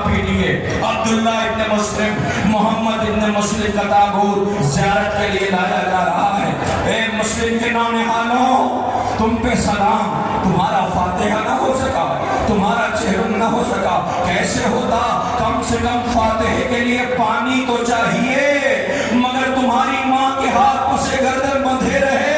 پیٹیے۔ عبداللہ ابن مسلم، محمد ابن مسلم کا تابوت زیارت کے لیے لایا جا رہا ہے۔ اے مسلم کے نونہالوں، تم پہ سلام، تمہارا فاتحہ نہ ہو سکا، تمہارا چہرم نہ ہو سکا، کیسے ہوتا؟ کم سے کم فاتحے کے لیے پانی تو چاہیے، مگر تمہاری ماں کے ہاتھ اسے گردن بندھے رہے،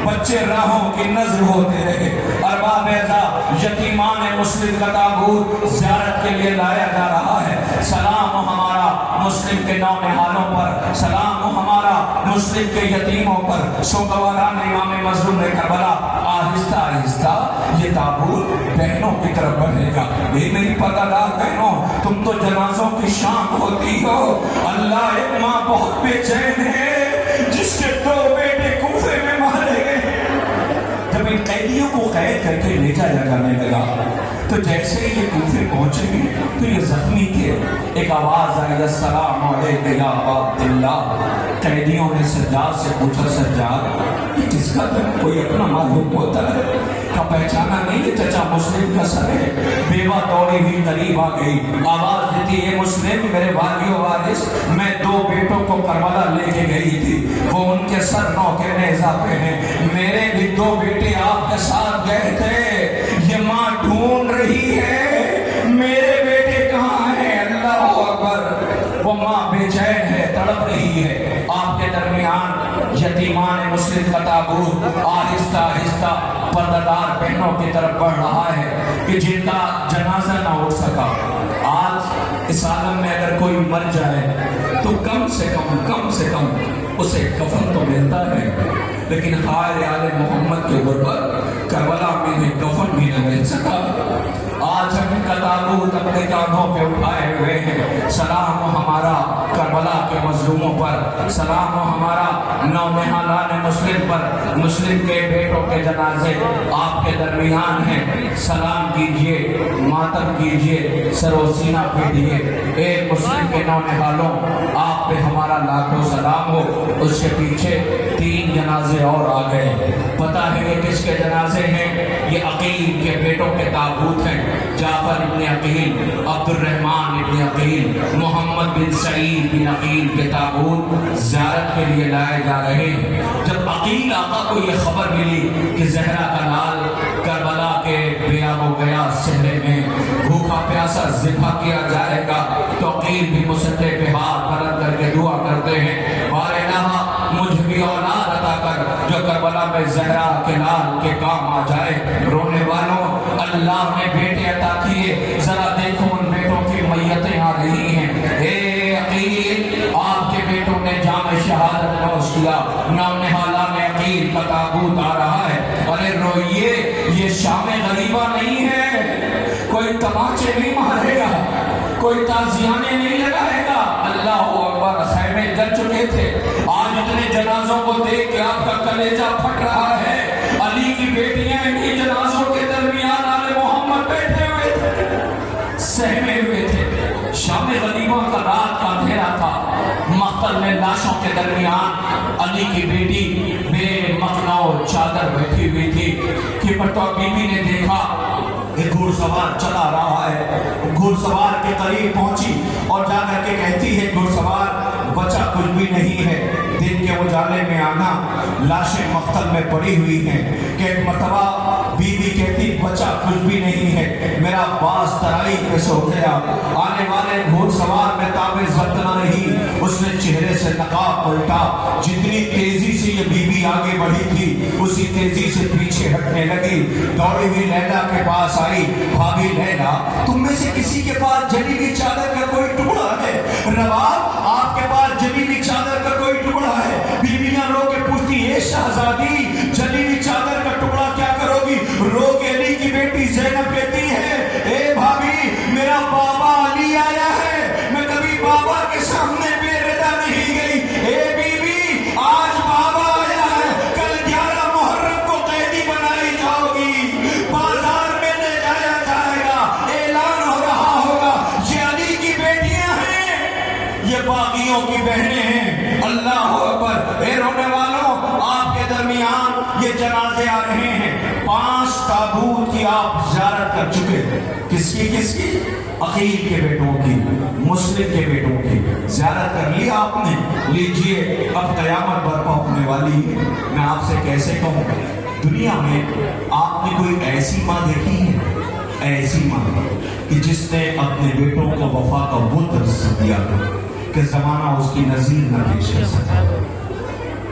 بچے راہوں کی نظر ہوتے رہے۔ ارباب اعزاز، یتیمان مسلم کا تابوت زیارت کے لیے لایا جا رہا ہے۔ سلام ہو ہمارا مسلم کے نونہالوں پر، سلام ہو ہمارا مسلم کے یتیموں پر۔ سوگواران امام مظلوم کربلا، آہستہ آہستہ یہ تابوت بہنوں کی طرف بڑھے گا۔ اے میری پردہ دار بہنوں، تم تو جنازوں کی شام ہوتی ہو۔ اللہ ایک ماں بہت بے چین ہے جس کے 2 بیٹے کوفے میں مارے گئے۔ جب ان قیدیوں کو قید کر کے لے جایا جانے لگا تو جیسے یہ کوفے پہنچے گے تو یہ زخمی تھے، ایک آواز آئی، السلام علیکم یا عبداللہ۔ قیدیوں نے سجاد سے پوچھا، سجاد یہ کس کا تھا؟ کوئی اپنا معلوم ہوتا ہے کا پہچانا نہیں؟ یہ چچا مسلم کا سر ہے۔ بیوہ دوڑی ہوئی قریب آ گئی، آواز دیتی، اے مسلم میرے والیو وارث، میں 2 بیٹوں کو کربلا لے کے گئی تھی، وہ ان کے سر نو کے نیزہ پہ ہیں، میرے بھی 2 بیٹے آپ کے ساتھ گئے تھے، یہ ماں ڈھونڈ رہی ہے میرے بیٹے کہاں ہیں۔ اللہ اکبر، وہ ماں بے چین ہے، تڑپ رہی ہے۔ آپ کے درمیان یتیمان مسلم کا تابوت آہستہ آہستہ پردہ دار بہنوں کی طرف بڑھ رہا ہے کہ جن کا جنازہ نہ اٹھ سکا۔ آج اس عالم میں اگر کوئی مر جائے تو کم سے کم اسے کفن تو ملتا ہے، لیکن ہائے آل محمد کے غربت کربلا میں انہیں کفن بھی نہ مل سکا۔ آج ہم ان کا تابوت اپنے کاندھوں پہ اٹھائے ہوئے ہیں۔ سلام ہو ہمارا کربلا کے مظلوموں پر، سلام ہو ہمارا نونہالان مسلم پر، مسلم کے بیٹوں کے جنازے آپ کے درمیان ہیں۔ سلام کیجئے، ماتم کیجئے، سر و سینہ پیٹیے۔ اے مسلم کے نونہالوں، آپ پہ ہمارا لاکھوں سلام ہو۔ اس کے پیچھے 3 جنازے اور آ گئے، پتہ ہے یہ کس کے جنازے ہیں؟ یہ عقیل کے بیٹوں کے تابوت ہیں۔ جعفر ابن عقیل، عبد الرحمن ابن عقیل، محمد بن سعید بن عقیل کے تابوت زیارت کے لیے لائے جا رہے ہیں۔ جب عقیل آقا کو یہ خبر ملی کہ زہرا کا لال کربلا کے بیاب و گیا صحرے میں بھوکا پیاسا ذبح کیا جائے گا تو عقیل بھی مسلح پہ ہاتھ بلند کر کے دعا کرتے ہیں، بار الہ مجھ بھی اولاد عطا کر جو کربلا میں زہرا کے لال کے کام آ جائے۔ رونے والوں، اللہ نے بیٹے عطا کیے، ذرا دیکھو ان بیٹوں کی میتیں آ رہی ہیں۔ اے عقیل، آپ کے بیٹوں نے جام شہادت نوش کیا، نونہالان عقیل کا تابوت آ رہا ہے۔ ارے روئیے، یہ شام غریبہ نہیں ہے، کوئی تماچے نہیں مارے گا، کوئی تازیانے نہیں لگائے گا۔ اللہ اکبر، خیمے جل چکے تھے، آج اتنے جنازوں کو دیکھ کے آپ کا کلیجہ پھٹ رہا ہے۔ علی کی بیٹیاں انہی جنازوں کے درمیان آل محمد بیٹھے ہوئے تھے، سہمے ہوئے تھے۔ شام غریبہ کا رات کا اندھیرا تھا، مقتل میں لاشوں کے درمیان علی کی بیٹی بے مخنو چادر بیٹھی ہوئی تھی کہ پٹوا بی بی نے دیکھا ایک گھوڑ سوار چلا رہا ہے۔ گھوڑ سوار کے قریب پہنچی اور جا کر کے کہتی ہے، گھوڑ سوار بچہ کچھ بھی نہیں ہے، دن کے اجالے میں آنا، لاشیں مقتل میں پڑی ہوئی ہیں۔ کہ ایک مرتبہ بی بی کہتی بچہ کچھ بھی نہیں ہے، میرا باز ترائی پہ سو گیا۔ آنے والے گھوڑ سوار میں تابِ ضبط نہ رہی، اس نے چہرے سے نقاب پلٹا، جتنی تیزی سے یہ بی بی آگے بڑھی تھی اسی تیزی سے پیچھے ہٹنے لگی۔ دوڑی ہوئی لیلا کے پاس آئی، بھابی لیلا تم میں سے کسی کے پاس جلی ہوئی چادر کا کوئی ٹکڑا ہے؟ رواب آپ کے پاس جلی ہوئی چادر کا کوئی ٹکڑا ہے؟ بیویاں رو کے پوچھتی اے شہزادی جلی ہوئی چادر کا ٹکڑا کیا کرو گی؟ رو کے علی کی بیٹی زینب کہتی ہے، اے بھابی میرا بابا علی آیا ہے، میں کبھی بابا کے سامنے بے ردا نہیں گئی۔ اے بی بی آج بابا آیا ہے، کل 11 محرم کو قیدی بنائی جاؤ گی، بازار میں لے جایا جائے گا، اعلان ہو رہا ہوگا یہ علی کی بیٹیاں ہیں، یہ باغیوں کی بہنیں ہیں۔ اللہ اکبر۔ اے رونے والوں، آپ کے درمیان یہ جنازے آ رہے ہیں۔ 5 تابوت کی آپ زیارت کر چکے، کس کی؟ عقیل کے بیٹوں کی، مسلم کے بیٹوں کی زیارت کر لی آپ نے، لیجئے اب قیامت برپا ہونے والی ہے۔ میں آپ سے کیسے کہوں، دنیا میں آپ نے کوئی ایسی ماں دیکھی ہے، ایسی ماں کہ جس نے اپنے بیٹوں کو وفا کا وہ درس دیا کہ زمانہ اس کی نظیر نہ پیش کر سکا۔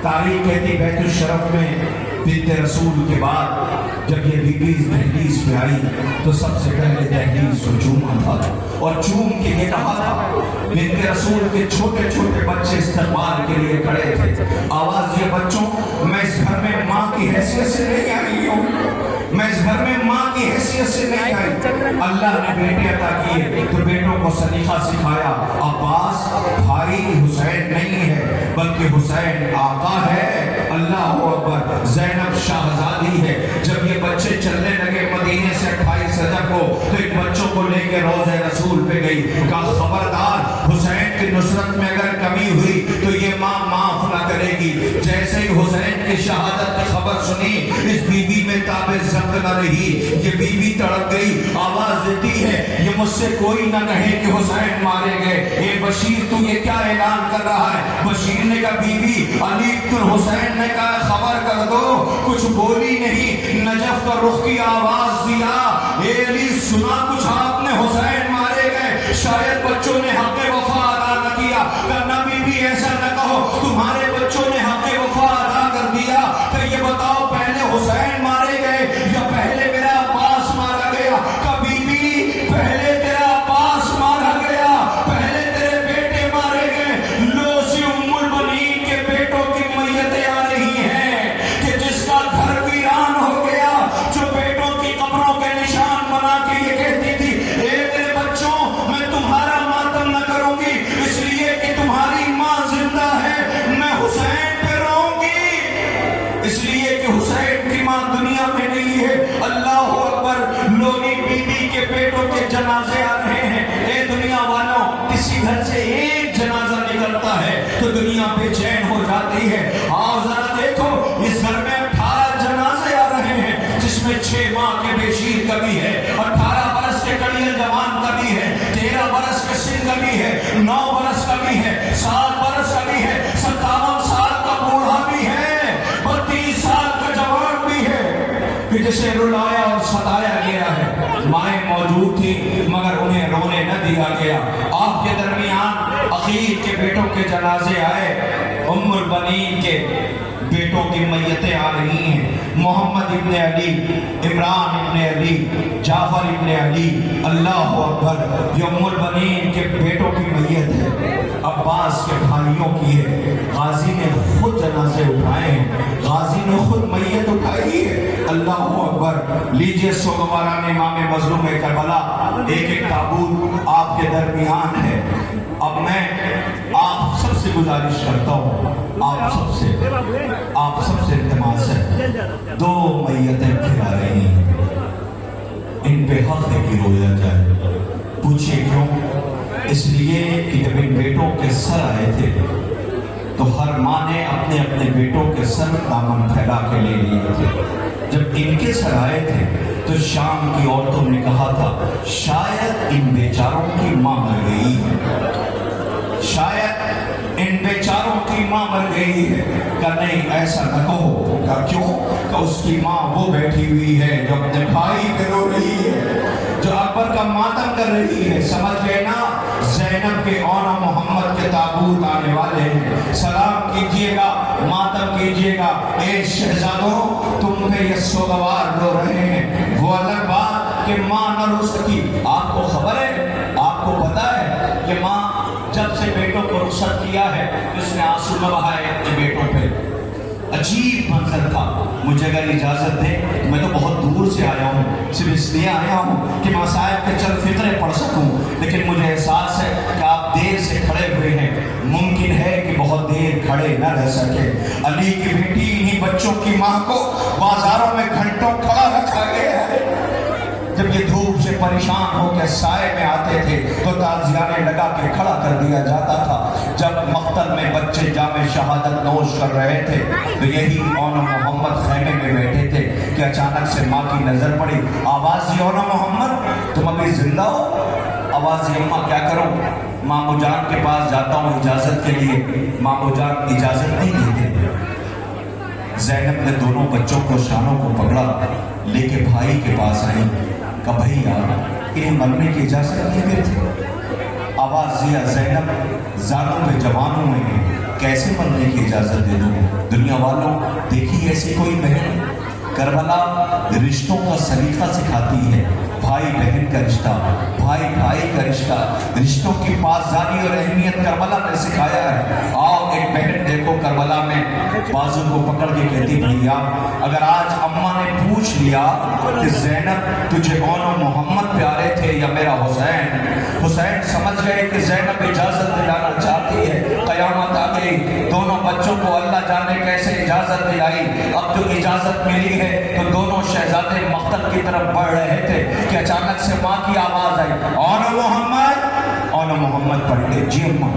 تاریخ کہتی بیت الشرف میں بنت رسول کے بعد جب یہ بی بی اس دہلیز پہ آئی تو سب سے پہلے دہلیز کو چوما تھا، اور چوم کے یہ کہا تھا، بنت رسول کے چھوٹے چھوٹے بچے استقبال کے لیے کھڑے تھے، آواز یہ بچوں، میں اس گھر میں ماں کی حیثیت سے نہیں آئی ہوں، میں اس گھر میں ماں کی حیثیت سے نہیں آئی۔ اللہ نے بیٹے عطا کیے تو بیٹوں کو سلیقہ سکھایا، عباس بھائی حسین نہیں ہے بلکہ حسین آقا ہے، اللہ اکبر، زینب شہزادی ہے۔ جب یہ بچے چلنے لگے مدینے سے 28 رجب کو تو ان بچوں کو لے کے روضہ رسول پہ گئی، کہا خبردار حسین کی نصرت میں اگر کمی ہوئی تو یہ ماں معاف نہ کرے گی۔ جیسے ہی حسین کی شہادت کی خبر سنی اس بی بی میں تابِ زنگ نہ رہی، یہ بی بی تڑپ گئی، آواز دیتی ہے یہ مجھ سے کوئی نہ کہے کہ حسین مارے گئے، اے بشیر تو یہ کیا اعلان کر رہا ہے؟ بشیر نے کہا بی بی علی بن حسین نے کہا خبر کر دو، کچھ بولی نہیں، نجف کا رخ کی آواز دیا، اے علی سنا کچھ آپ نے حسین مارے گئے، شاید بچوں نے حق وفا ادا نہ کیا، کرنا بی بی ایسا نہ کہو تمہارے بچوں نے حق وفا ادا کر دیا، کہ یہ بتاؤ پہلے حسین مارے گئے یا پہلے میرا عباس مارا گیا؟ کبھی بھی پہلے تیرا عباس مارا گیا، پہلے تیرے بیٹے مارے گئے۔ لو سی ام البنین کے بیٹوں کی میتیں آ رہی ہیں کہ جس کا گھر ویران ہو گیا، جو بیٹوں کی قبروں کے نشان بنا کے یہ کہتی تھی اے میرے بچوں میں تمہارا ماتم نہ کروں گی اس لیے کہ تمہاری ماں زندہ ہے، میں حسین پہ رہوں گی اس لیے کہ حسین کی ماں دنیا میں نہیں ہے۔ اللہ اکبر، لونی بی بی کے بیٹوں کے جنازے آ رہے ہیں۔ اے دنیا والوں، کسی گھر سے ایک جنازہ نکلتا ہے تو دنیا بے چین ہو جاتی ہے۔ آؤ ذرا دیکھو، اس گھر میں 18 جنازے آ رہے ہیں جس میں 6 ماہ کے بے شیر کا بھی ہے، 18 برس کے کڑیل جوان کا بھی ہے، 13 برس کے سن کا بھی ہے، 9 برس کا بھی ہے، 7 برس کا بھی ہے، 57 سال کا بوڑھا بھی ہے، 32 سال کا جوان بھی ہے کہ جسے رلایا اور ستایا گیا ہے۔ مائیں موجود تھی مگر انہیں رونے نہ دیا گیا۔ آپ کے درمیان عقیل کے بیٹوں کے جنازے آئے، ام البنین کے بیٹوں کی میتیں آ رہی ہیں، محمد ابن علی، عمران ابن علی، جعفر ابن علی، اللہ اکبر، یہ ام البنین کے بیٹوں کی میت ہے، عباس کے بھائیوں کی ہے۔ غازی نے خود جنازے اٹھائے ہیں، غازی نے خود میت اٹھائی ہے، اللہ اکبر۔ لیجئے سوگواران امام مظلوم کربلا، ایک ایک تابوت آپ کے درمیان ہے۔ اب میں آپ سب سے گزارش کرتا ہوں، آپ سب سے التماس ہے، 2 میتیں کھلا رہی ہیں، ان پہ حق ہے کہ رویا جائے۔ پوچھئے کیوں؟ اس لیے کہ جب ان بیٹوں کے سر آئے تھے تو ہر ماں نے اپنے اپنے بیٹوں کے سر دامن پھیلا کے لے لیے تھے۔ جب ان کے سر آئے تھے تو شام کی عورتوں نے کہا تھا شاید ان بیچاروں کی ماں مر گئی ہے، شاید ان بیچاروں کی ماں مر گئی ہے۔ کہ نہیں ایسا نہ کہو۔ کہ کیوں؟ کہ اس کی ماں وہ بیٹھی ہوئی ہے جو اپنے بھائی پہ رو رہی ہے، جو اکبر کا ماتم کر رہی ہے۔ سمجھ گئے نا؟ زینب کے اور محمد کے تابوت آنے والے ہیں، سلام کیجئے گا، ماتم کیجئے گا۔ اے شہزادوں، تم پہ یہ سوگوار رو رہے ہیں، وہ الگ بات کہ ماں نہ رو سکی۔ آپ کو خبر ہے، آپ کو پتا ہے کہ ماں جب سے بیٹوں کو رخصت کیا ہے اس نے آنسو نہ بہائے اپنے بیٹوں پہ۔ عجیب منظر تھا۔ مجھے اگر اجازت دیں، میں تو بہت دور سے آیا ہوں، صرف اس لیے آیا ہوں کہ مصائب کے چند فطرے پڑھ سکوں، لیکن مجھے احساس ہے کہ آپ دیر سے کھڑے ہوئے ہیں، ممکن ہے کہ بہت دیر کھڑے نہ رہ سکے۔ علی کی بیٹی انہی بچوں کی ماں کو بازاروں میں گھنٹوں کھڑا رکھا گیا ہے۔ جب یہ دھوپ سے پریشان ہو کے سائے میں آتے تھے تو تازیانے لگا کے کھڑا کر دیا جاتا تھا۔ جب مقتل میں بچے جام شہادت نوش کر رہے تھے تو یہی اون محمد خیمے میں بیٹھے تھے کہ اچانک سے ماں کی نظر پڑی۔ آواز دی اون محمد، تم ابھی زندہ ہو؟ آواز اما کیا کروں؟ مامو جان کے پاس جاتا ہوں اجازت کے لیے، مامو جان اجازت نہیں دیتے۔ زینب نے دونوں بچوں کو شانوں کو پکڑا، لے کے بھائی کے پاس آئی، کہا بھیا انہیں مرنے کی اجازت نہیں دیتے؟ آواز دیا زینب زانوں پہ جوانوں میں کیسے مرنے کی اجازت دے دوں؟ دنیا والوں دیکھی ایسی کوئی بہن؟ کربلا رشتوں کا سلیقہ سکھاتی ہے، بھائی بہن کا رشتہ، بھائی بھائی کا رشتہ، رشتوں کی پاسداری اور اہمیت کربلا نے سکھایا ہے۔ آؤ ایک بہن دیکھو کربلا میں بازو کو پکڑ کے کہتی بھیا اگر آج اماں نے پوچھ لیا کہ زینب تجھے کون و محمد پیارے تھے یا میرا حسین، حسین سمجھ گئے کہ زینب اجازت دلانا چاہتی ہے، قیامت آ گئی۔ دونوں بچوں کو اللہ جانے کیسے اجازت دلائی۔ اب جو اجازت ملی ہے تو دونوں شہزادے مقتل کی طرف بڑھ رہے تھے کہ اچانک سے ماں کی آواز آئی، اون محمد، اون محمد پڑھ کے جی اماں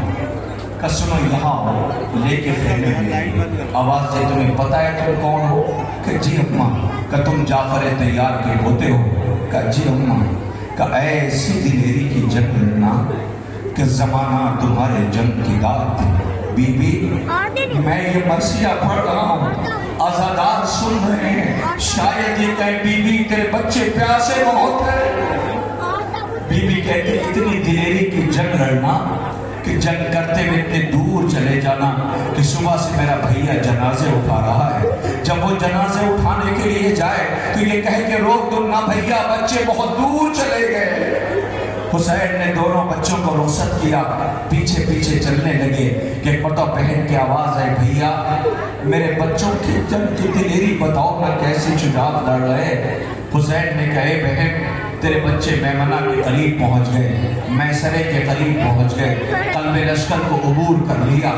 کہ سنو یہاں ہو، لے کے خیمے میں آواز دے تمہیں پتا ہے تم کون ہو؟ کہ جی اماں۔ کہ تم جعفر طیار کے پوتے ہو؟ کہ جی اماں۔ کہ ایسی دلیری کی جنگ لڑنا کہ زمانہ تمہارے جنگ کی داد تھی۔ بی بی میں یہ مرثیہ پڑھ رہا ہوں، عزادار سن رہے ہیں، شاید یہ کہے بی بی تیرے بچے پیاسے بہت ہیں۔ بی بی کہتی اتنی دلیری کی جنگ لڑنا کہ جنگ کرتے ہوئے اتنے دور چلے جانا کہ صبح سے میرا بھیا جنازے اٹھا رہا ہے، جب وہ جنازے اٹھانے کے لیے جائے تو یہ کہے کہ روک دو نہ بھیا بچے بہت دور چلے گئے۔ حسین نے دونوں بچوں کو رخصت کیا، پیچھے پیچھے چلنے لگے کہ پتہ پہن کے آواز آئے بھیا میرے بچوں کی جنگ کی دلیری بتاؤ نہ کیسے شجاعت لڑ رہے۔ حسین نے کہے بہن تیرے بچے میمنہ کے قریب پہنچ گئے، میسرے کے قریب پہنچ گئے، قلب لشکر کو عبور کر لیا۔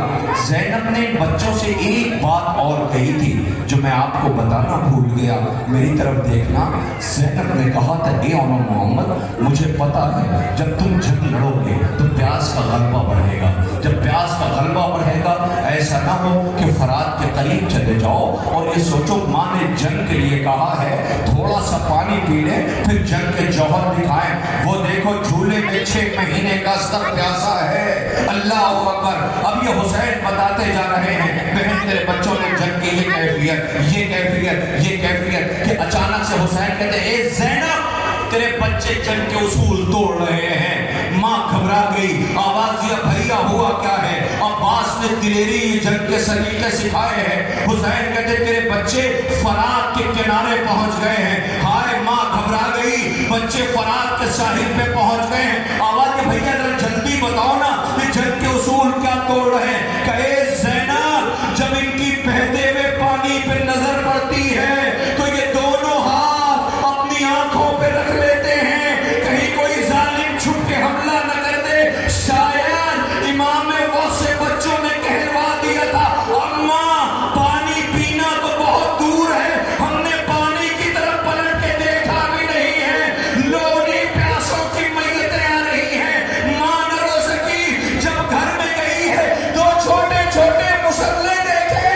زینب نے بچوں سے ایک بات اور کہی تھی جو میں آپ کو بتانا بھول گیا، میری طرف دیکھنا۔ زینب نے کہا تھا اے اون محمد مجھے پتا ہے جب تم جنگ لڑو گے تو پیاس کا غلبہ بڑھے گا، جب پیاس کا غلبہ بڑھے گا ایسا نہ ہو کہ فرات کے قریب چلے جاؤ اور یہ سوچو ماں نے جنگ کے لیے کہا ہے تھوڑا سا پانی پی لے پھر جنگ کے جوہر دکھائیں، وہ دیکھو جھولے میں 6 مہینے کا سب پیاسا ہے۔ اللہ اکبر۔ اب یہ حسین بتاتے جا رہے ہیں بہن تیرے بچوں نے جنگ کی یہ کیفیت یہ کیفیت یہ کیفیت کہ اچانک سے حسین کہتے ہیں اے زینب تیرے بچے جنگ کے اصول توڑ رہے ہیں۔ ماں گھبرا گئی، آواز دیا بھیا ہوا کیا ہے؟ عباس نے دلیری جنگ کے سلیقے سکھائے ہیں۔ حسین کہتے تیرے بچے فرات کے کنارے پہنچ گئے ہیں۔ ہائے ماں گھبرا گئی، بچے فرات کے ساحل پہ پہنچ گئے ہیں۔ آواز دیا بھیا ذرا جلدی بتاؤ نا کہ جنگ کے اصول کیا توڑ رہے ہیں؟ کہ اے زینب جب ان کی بہتے ہوئے پانی پہ نظر پڑتی ہے تو یہ دونوں ہاتھ اپنی آنکھوں پہ رکھ لیتے ہیں کہیں کوئی ظالم چھپ کے حملہ نہ کر دے۔ شاید امام وقت سے بچوں نے کہلوا دیا تھا اماں پانی پینا تو بہت دور ہے، ہم نے پانی کی طرف پلٹ کے دیکھا بھی نہیں ہے، لوگی پیاسوں کی میتیں آ رہی ہیں۔ ماں نہ رو سکی، جب گھر میں گئی ہے 2 چھوٹے چھوٹے مسلح دیکھے،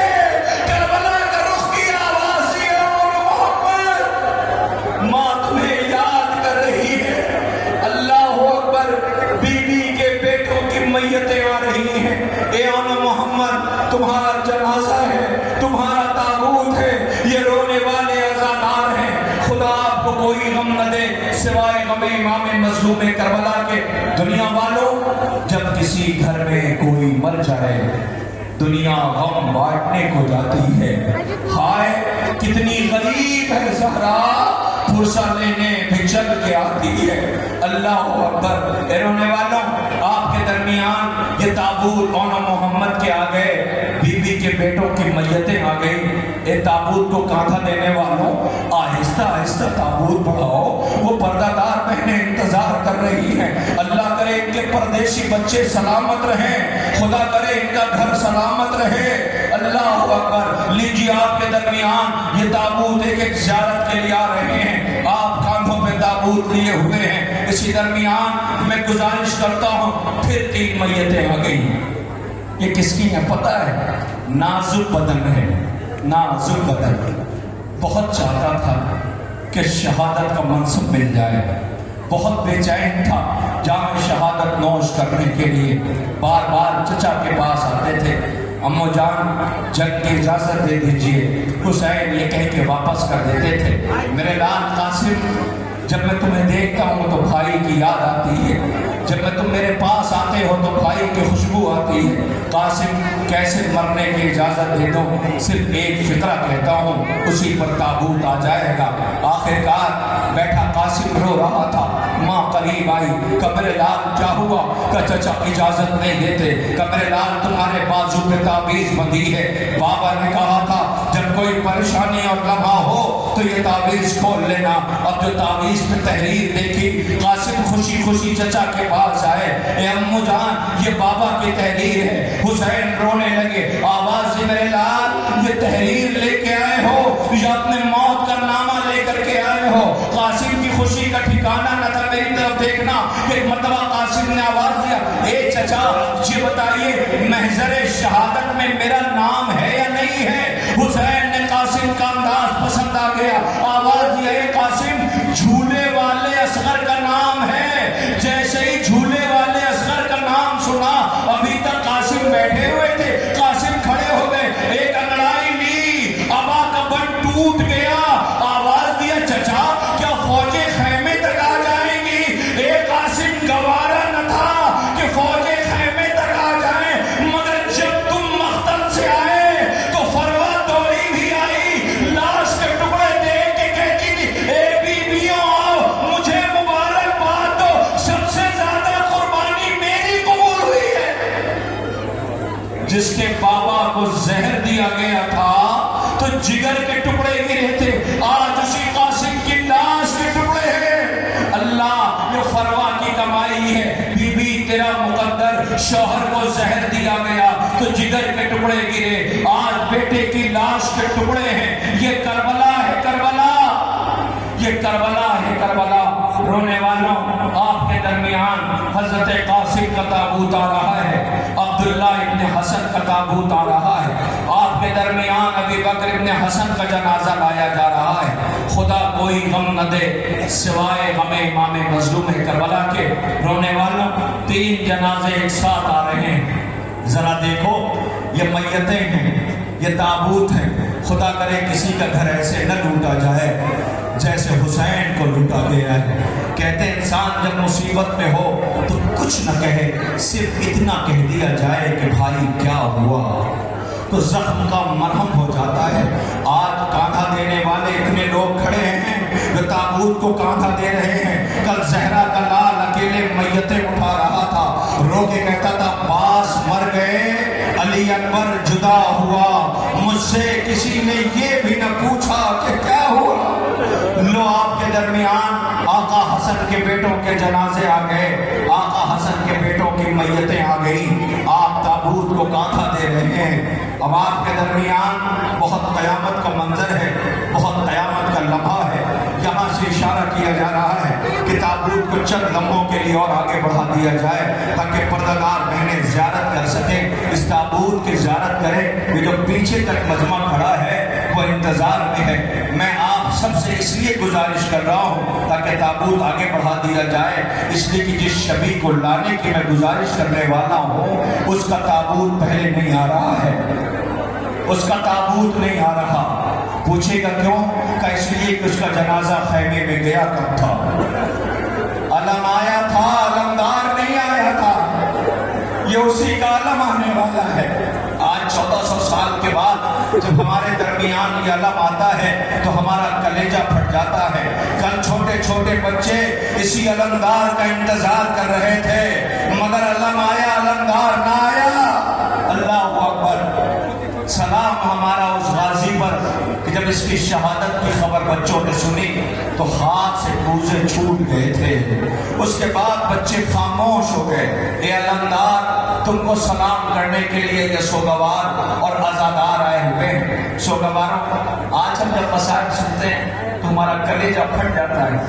کربلا کا رخ کیا، آواز دیا محمد ماں تمہیں یاد کر رہی ہے۔ اللہ اکبر۔ بیوی کے بیٹوں کی میتیں آ رہی ہیں۔ اے اون محمد تمہارا جنازہ ہے، تمہارا تابوت ہے، یہ رونے والے عزادار ہیں، خدا آپ کو کوئی غم نہ دے سوائے غم امام مظلوم کربلا کے۔ دنیا والوں جب کسی گھر میں کوئی مر جائے دنیا غم بانٹنے کو جاتی ہے۔ ہائے کتنی غریب ہے زہرا، پرسہ لینے بھی چل کے آتی ہے۔ اللہ اکبر۔ اے رونے والوں آپ کے درمیان یہ تابوت اون محمد کے آ گئے، بی بی کے بیٹوں کی میتیں آ گئی۔ اے تابوت کو کانٹھا دینے والوں آہستہ آہستہ تابوت بڑھاؤ، وہ پردہ دار بہنیں انتظار کر رہی ہیں۔ اللہ کرے ان کے پردیسی بچے سلامت رہیں، خدا کرے ان کا گھر سلامت رہے۔ اللہ اکبر۔ لیجیے آپ کے درمیان یہ تابوت ایک ایک زیارت کے لیے آ رہے ہیں، آپ کاندھوں پہ تابوت لیے ہوئے ہیں۔ اسی درمیان میں گزارش کرتا ہوں پھر 3 میتیں آ گئی۔ یہ کس کی ہے پتہ ہے؟ نازک بدن ہے، نازک بدن۔ بہت چاہتا تھا کہ شہادت کا منصب مل جائے، بہت بے چین تھا جام شہادت نوش کرنے کے لیے، بار بار چچا کے پاس آتے تھے، امو جان جنگ کی اجازت دے دیجئے، حسین یہ کہہ کے واپس کر دیتے تھے، میرے لال قاسم جب میں تمہیں دیکھتا ہوں تو بھائی کی یاد آتی ہے، جب میں تم میرے پاس آتے ہو تو بھائی کی خوشبو آتی ہے، قاسم کیسے مرنے کی اجازت دے دوں، صرف ایک فکرہ کہتا ہوں، اسی پر تابوت آ جائے گا۔ آخرکار بیٹھا قاسم رو رہا تھا، ماں قریب آئی، قبر لال کیا ہوا؟ کہ چچا اجازت نہیں دیتے، قبر لال تمہارے بازو پہ تعویذ بندھی ہے، بابا نے کہا تھا جب کوئی پریشانی اور لمحہ ہو تو یہ تعویذ کھول لینا۔ اب جو تعویذ پہ تحریر دیکھی، قاسم خوشی خوشی چچا کے پاس آئے، اے امو جان یہ بابا کی تحریر ہے۔ حسین رونے لگے، آواز سے میرے لال یہ تحریر لے کے آئے ہو یا اپنے موت کا نامہ لے کر کے آئے ہو؟ قاسم کی خوشی کا ٹھکانہ نہ تھا، میری طرف دیکھنا۔ ایک مرتبہ قاسم نے آواز دیا، اے چچا یہ بتائیے محضر شہادت میں میرا نام ہے یا نہیں ہے؟ حسین نے قاسم کا انداز پسند آ گیا، آواز دیا، اے قاسم جھولے والے اصغر کا نام ہے۔ جیسے ہی جھولے والے اصغر کا نام سنا، ابھی تک قاسم بیٹھے ہوئے تھے، قاسم کھڑے ہو گئے، ایک انگڑائی لی، ابا کا بن ٹوٹ گیا، آواز دیا، چچا کیا فوجیں خیمے تک آ جائیں گی؟ ایک قاسم گوارا نہ تھا کہ فوجیں خیمے تک آ جائیں، مگر جب تم مقتل سے آئے تو فروا دوڑی بھی آئی، لاش کے ٹکڑے دیکھ کے کہتی تھی، اے بیویوں آؤ مجھے مبارکباد دو، سب سے زیادہ قربانی میری قبول ہوئی ہے۔ جس کے بابا کو زہر دیا گیا تھا تو جگر کے ٹکڑے گرے تھے، آج اسی قاسم کی لاش کے ٹکڑے ہیں۔ اللہ یہ فروا کی کمائی ہے، بی بی تیرا مقدر، شوہر کو زہر دیا گیا تو جگر کے ٹکڑے گرے، آج بیٹے کی لاش کے ٹکڑے ہیں۔ یہ کربلا ہے کربلا، یہ کربلا ہے کربلا۔ رونے والوں آپ کے درمیان حضرت قاسم کا تابوت آ رہا ہے، عبداللہ ابن حسن کا تابوت آ رہا ہے، آپ کے درمیان ابی بکر ابن حسن کا جنازہ لایا جا رہا ہے۔ خدا کوئی غم نہ دے سوائے غم امام مظلوم کربلا کے۔ رونے والوں 3 جنازے ایک ساتھ آ رہے ہیں، ذرا دیکھو یہ میتیں ہیں، یہ تابوت ہیں، خدا کرے کسی کا گھر ایسے نہ لوٹا جائے جیسے حسین کو لوٹا گیا ہے۔ کہتے انسان جب مصیبت میں ہو تو کچھ نہ کہے، صرف اتنا کہہ دیا جائے کہ بھائی کیا ہوا، تو زخم کا مرہم ہو جاتا ہے۔ آج کاندھا دینے والے اتنے لوگ کھڑے ہیں جو تابوت کو کاندھا دے رہے ہیں۔ کل زہرا کا لال اکیلے میتیں اٹھا رہا تھا، رو کے کہتا تھا عباس مر گئے، علی اکبر جدا ہوا، مجھ سے کسی نے یہ بھی نہ پوچھا کہ کیا ہوا۔ لو آپ کے درمیان آقا حسن کے بیٹوں کے جنازے آ گئے، آقا حسن کے بیٹوں کی میتیں آ گئی، آپ تابوت کو کاندھا دے رہے ہیں۔ اب آپ کے درمیان بہت قیامت کا منظر ہے، بہت قیامت کا لمحہ ہے۔ یہاں سے اشارہ کیا جا رہا ہے کہ تابوت کو چند لمحوں کے لیے اور آگے بڑھا دیا جائے تاکہ پردہ دار بہنیں زیارت کر سکیں، اس تابوت کی زیارت کریں۔ یہ جو پیچھے تک مجمع کھڑا ہے وہ انتظار میں ہے۔ میں آپ سب سے اس لیے گزارش کر رہا ہوں تاکہ تابوت آگے بڑھا دیا جائے، اس لیے کہ جس شبی کو لانے کی میں گزارش کرنے والا ہوں اس کا تابوت پہلے نہیں آ رہا ہے، اس کا تابوت نہیں آ رہا۔ پوچھے گا کیوں؟ کہ اس لیے کہ اس کا جنازہ خیمے میں گیا کب تھا؟ علم آیا تھا، علمدار نہیں آیا تھا، یہ اسی کا علم آنے والا ہے۔ آج 1400 سال کے بعد جب ہمارے درمیان یہ علم آتا ہے تو ہمارا کلیجہ پھٹ جاتا ہے۔ کل چھوٹے چھوٹے بچے اسی علمدار کا انتظار کر رہے تھے، مگر علم آیا، علمدار نہ آیا۔ اللہ اکبر۔ سلام ہمارا اس غازی پر کہ جب اس کی شہادت کی خبر بچوں نے سنی تو ہاتھ سے کوزے چھوٹ گئے تھے۔ اس کے بعد بچے خاموش ہو گئے۔ اے علمدار، تم کو سلام کرنے کے لیے یہ سوگوار اور عزادار آئے ہوئے ہیں۔ سوگواروں، آج ہم جب مسائل سنتے ہیں تو ہمارا کلیجہ پھٹ جاتا ہے،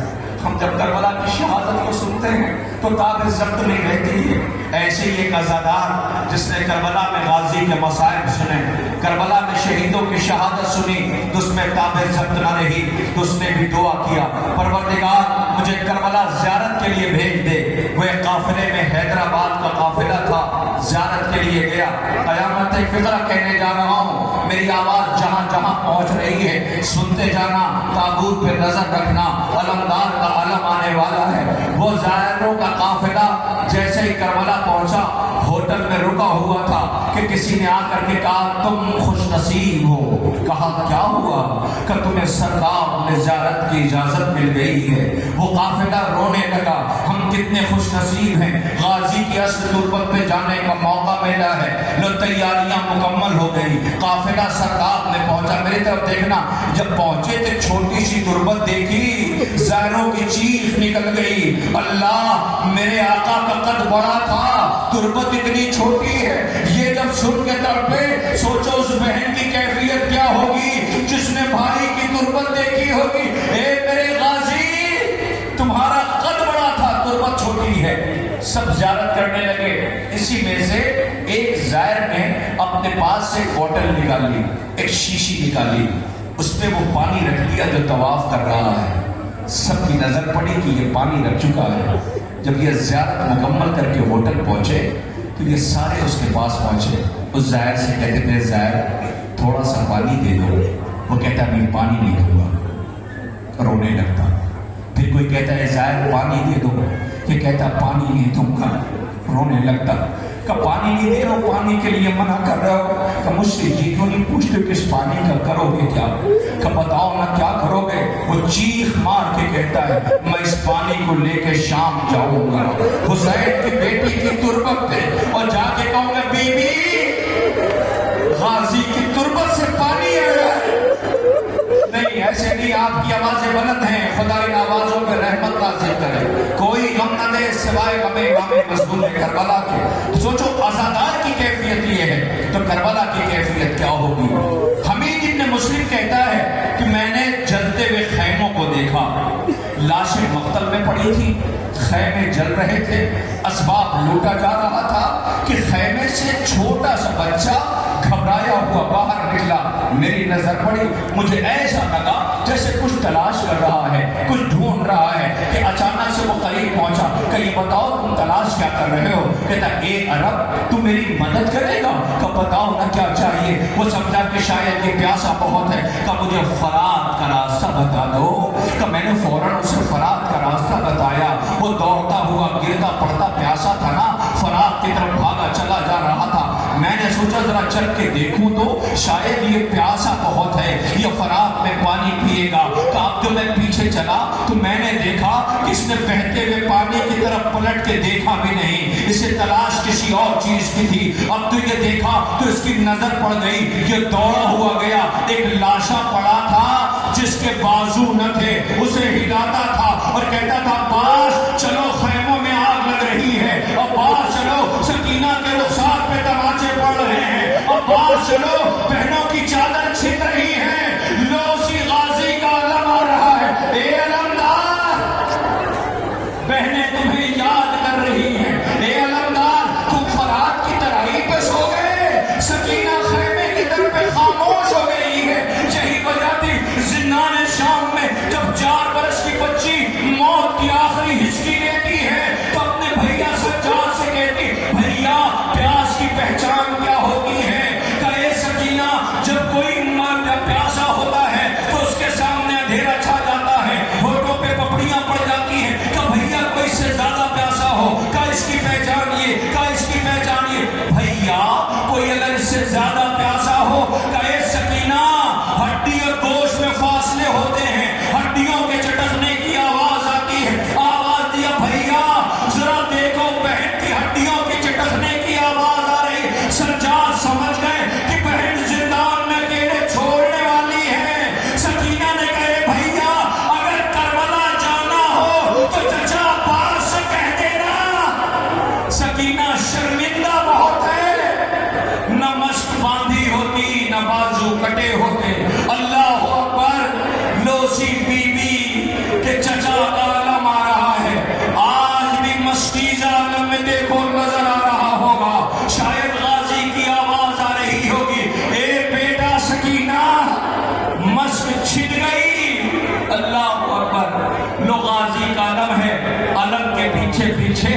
ہم جب کربلا کی شہادت کو سنتے ہیں تو تاب ضبط نہیں رہتی ہے. ایسے ہی ایک عزادار جس نے کربلا میں غازی کے مصائب سنے, کربلا میں شہیدوں کی شہادت سنی تو اس میں تاب ضبط نہ رہی, تو اس نے بھی دعا کیا, پروردگار مجھے کربلا زیارت کے لیے بھیج دے. وہ ایک قافلے میں حیدرآباد کا قافلہ تھا, زیارت کے لیے گیا. قیامت فقرہ کہنے جا رہا ہوں, میری آواز جہاں جہاں پہنچ رہی ہے سنتے جانا, تابوت پہ نظر رکھنا, علمدار کا علم آنے والا ہے. وہ زائروں کا قافلہ جیسے ہی کربلا پہنچا, ہوٹل میں رکا ہوا تھا کہ کسی نے آ کر کے کہا تم خوش نصیب ہو. کہا کیا ہوا؟ کہ تمہیں سرکار نے زیارت کی اجازت مل گئی ہے. وہ قافلہ رونے لگا, ہم کتنے خوش نصیب ہیں, غازی کی اصل تربت پہ جانے کا موقع ملا ہے. لو تیاریاں مکمل ہو گئی, قافلہ سرکار میں پہنچا. میری طرف دیکھنا, جب پہنچے تو چھوٹی سی تربت دیکھی, زائروں کی چیخ نکل گئی, اللہ میرے آقا کا قد بڑا تھا, تربت اتنی چھوٹی ہے. یہ جب سن کے تڑپے, سوچو اس بہن کی کیفیت کیا ہوگی جس نے بھائی کی تربت دیکھی ہوگی. اے میرے غازی, تمہارا قد بڑا تھا, تربت چھوٹی ہے. سب زیارت کرنے لگے. اسی میں سے ایک زائر نے اپنے پاس سے ایک بوتل نکالی, ایک شیشی نکالی, اس پہ وہ پانی رکھ دیا جو طواف کر رہا ہے. سب کی نظر پڑی کہ یہ پانی رکھ چکا ہے. جب یہ زیارت مکمل کر کے ہوٹل پہنچے تو یہ سارے اس کے پاس پہنچے. اس زائر سے کہتے تھے, زائر تھوڑا سا پانی دے دو. وہ کہتا میں پانی نہیں دوں گا, رونے لگتا. پھر کوئی کہتا ہے زائر پانی دے دو, یہ کہتا پانی نہیں دوں گا, رونے لگتا. کہ پانی نہیں دے رہا, پانی کے لیے منع کر رہا ہو. کہ مجھ سے یہ کیوں نہیں پوچھتے کہ اس پانی کا کرو گے کیا؟ کہ بتاؤ نا کیا کرو گے؟ وہ چیخ مار کے کہتا ہے میں اس پانی کو لے کے شام جاؤں گا حسین کی بیٹی کی تربت پہ, اور جا کے کہوں گا بی بی غازی کی تربت سے پانی آیا ہے. نہیں ایسے نہیں, آپ کی آوازیں بلند ہیں, خدا ان آوازوں پہ رحمت نازل کرے. کوئی غم نہ دے سوائے غم امام مظلوم کربلا کے. سوچو عزادار کی کیفیت یہ ہے تو کربلا کی کیفیت کیا ہوگی. حمید ابن مسلم کہتا ہے کہ میں نے جلتے ہوئے خیموں کو دیکھا, لاشیں مقتل میں پڑی تھی, خیمے جل رہے تھے, اسباب لوٹا جا رہا تھا کہ خیمے سے چھوٹا سا بچہ گھبرایا ہوا باہر نکلا. میری نظر پڑی, مجھے ایسا لگا جیسے کچھ تلاش کر رہا ہے, کچھ ڈھونڈ رہا ہے, کہ اچانک سے وہ قریب پہنچا. کہ یہ بتاؤ تم تلاش کیا کر رہے ہو؟ کہتا اے عرب تو میری مدد کرے گا؟ کہ بتاؤ نا کیا چاہیے. وہ سمجھا کہ شاید یہ پیاسا بہت ہے, کہ مجھے فرات کا راستہ بتا دو. کہ میں نے فوراً اسے فرات کا راستہ بتایا. وہ دوڑتا ہوا گرتا پڑتا پیاسا تھا نا, فرات کی طرف بھاگا چلا جا رہا تھا. میں نے سوچا ذرا چل کے دیکھوں تو شاید یہ پیاسا بہت ہے, یہ فرات میں پانی پیے گا. کہ اب جو میں پیچھے چلا تو میں نے دیکھا کہ اس نے بہتے ہوئے پانی کی طرف پلٹ کے دیکھا بھی نہیں, اسے تلاش کسی اور چیز کی تھی. اب تو یہ دیکھا تو اس کی نظر پڑ گئی, یہ دوڑا ہوا گیا, ایک لاشا پڑا تھا جس کے بازو نہ تھے, اسے ہلاتا تھا اور کہتا تھا باز چلو خیموں میں آگ لگ رہی ہے, اور باز چلو سکینہ کے رخسار پہ تماچے پڑ رہے ہیں, اور باز چلو بہنوں کی چادر چھن رہی ہے, لو اسی غازی کا علم آ رہا ہے. اے علمدار بہنیں تمہیں یاد کر رہی ہیں, اے علمدار تم فرات کی ترائی پہ سو گئے, سکینہ خیمے کی طرف پہ خاموش ہو گئی ہے. یہی وجہ تھی زندان شام میں جب 4 برس کی بچی موت کی آخری ہچکی لیتی ہے تو اپنے بھیا سجاد سے کہتی بھیا پیاس کی پہچان کیا ہوتی ہے. کہ اے سکینہ کو نظر آ رہا ہوگا، شاید غازی کی آواز آ رہی ہوگی، اے بیٹا سکینہ مشق چھن گئی۔ اللہ اکبر، لو غازی کا علم ہے، علم کے پیچھے پیچھے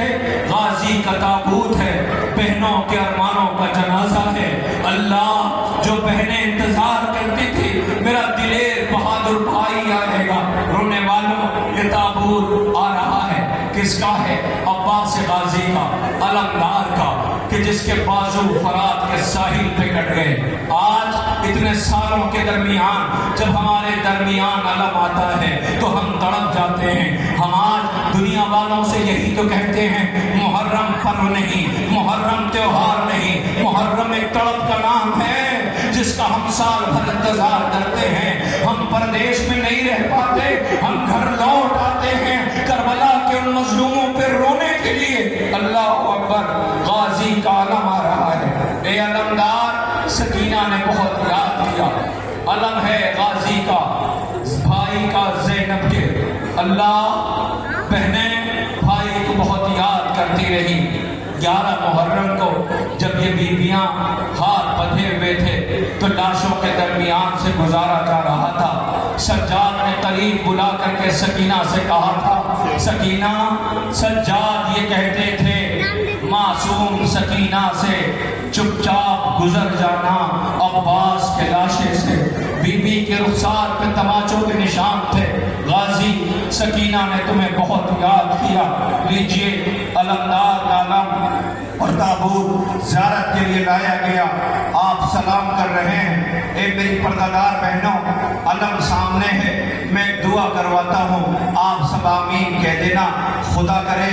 غازی کا تابوت ہے، بہنوں کے ارمانوں کا جنازہ ہے۔ اللہ، جو بہنیں انتظار کرتی تھی میرا دلیر بہادر بھائی آئے گا، رونے والوں یہ تابوت آ رہا ہے، کس کا ہے؟ عباس غازی کا، علمدار کا، کہ جس کے بازو فرات کے ساحل پہ کٹ گئے۔ آج اتنے سالوں کے درمیان جب ہمارے درمیان علم آتا ہے تو ہم تڑپ جاتے ہیں۔ ہم آج دنیا والوں سے یہی تو کہتے ہیں، محرم پرو نہیں، محرم تیوہار نہیں، محرم ایک تڑپ کا نام ہے جس کا ہم سال بھر انتظار کرتے ہیں۔ ہم پردیش میں نہیں رہ پاتے، ہم گھر لوٹ آتے ہیں کربلا کے ان مظلوموں پہ رونے کے لیے۔ اللہ اکبر، غازی کا علم آ رہا ہے۔ اے علمدار، سکینہ نے بہت یاد کیا، علم ہے غازی کا، بھائی کا، زینب کے۔ اللہ، بہنیں بھائی کو بہت یاد کرتی رہی۔ 11 محرم کو جب یہ بیویاں ہاتھ بندھے ہوئے تھے تو لاشوں کے درمیان سے گزارا جا رہا تھا۔ سجاد نے قریب بلا کر کے سکینہ سے کہا تھا، سکینہ، سجاد یہ کہتے تھے معصوم سکینہ سے چپ چاپ گزر جانا عباس کے لاشے سے۔ بی بی کے رخسار پہ تماچوں کے نشان تھے۔ غازی، سکینہ نے تمہیں بہت یاد کیا، لیجئے علمدار کا علم اور تابوت زیارت کے لیے لایا گیا۔ آپ سلام کر رہے ہیں۔ اے میری پردہ بہنوں، علم سامنے ہے، میں ایک دعا کرواتا ہوں، آپ سب آمین کہہ دینا۔ خدا کرے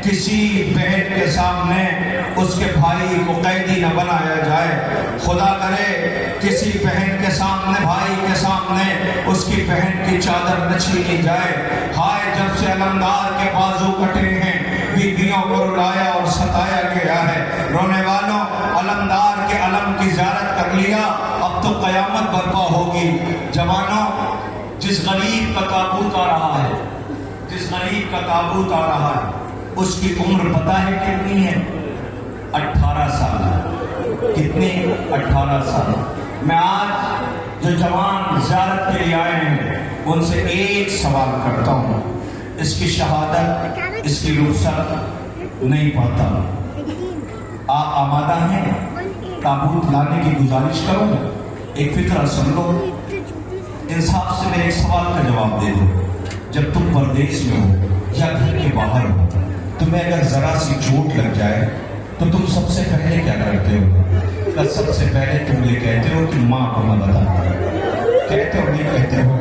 کسی بہن کے سامنے اس کے بھائی کو قیدی نہ بنایا جائے، خدا کرے کسی بہن کے سامنے، بھائی کے سامنے اس کی بہن کی چادر نہ چھینی جائے۔ ہائے، جب سے علمدار کے بازو کٹے ہیں بیویوں کو رلایا اور ستایا گیا ہے۔ رونے والوں، علمدار کے علم کی زیارت کر لیا، اب تو قیامت برپا ہوگی۔ جوانوں، جس غریب کا تابوت آ رہا ہے، جس غریب کا تابوت آ رہا ہے، اس کی عمر پتہ ہے کتنی ہے؟ 18 سال۔ کتنی؟ 18 سال۔ میں آج جو جوان زیارت کے لیے آئے ہیں ان سے ایک سوال کرتا ہوں، اس کی شہادت، اس کی رخصت نہیں پاتا، آپ آمادہ ہیں تابوت لانے کی؟ گزارش کروں، ایک فطرہ سن لو، انصاف سے میرے ایک سوال کا جواب دے دو۔ جب تم پردیس میں ہو یا گھر کے باہر ہو، تمہیں اگر ذرا سی چوٹ لگ جائے تو تم سب سے پہلے کیا کرتے ہو؟ سب سے پہلے تم یہ کہتے ہو کہ ماں کو نہ بتا، کہتے ہو نہیں کہتے ہو؟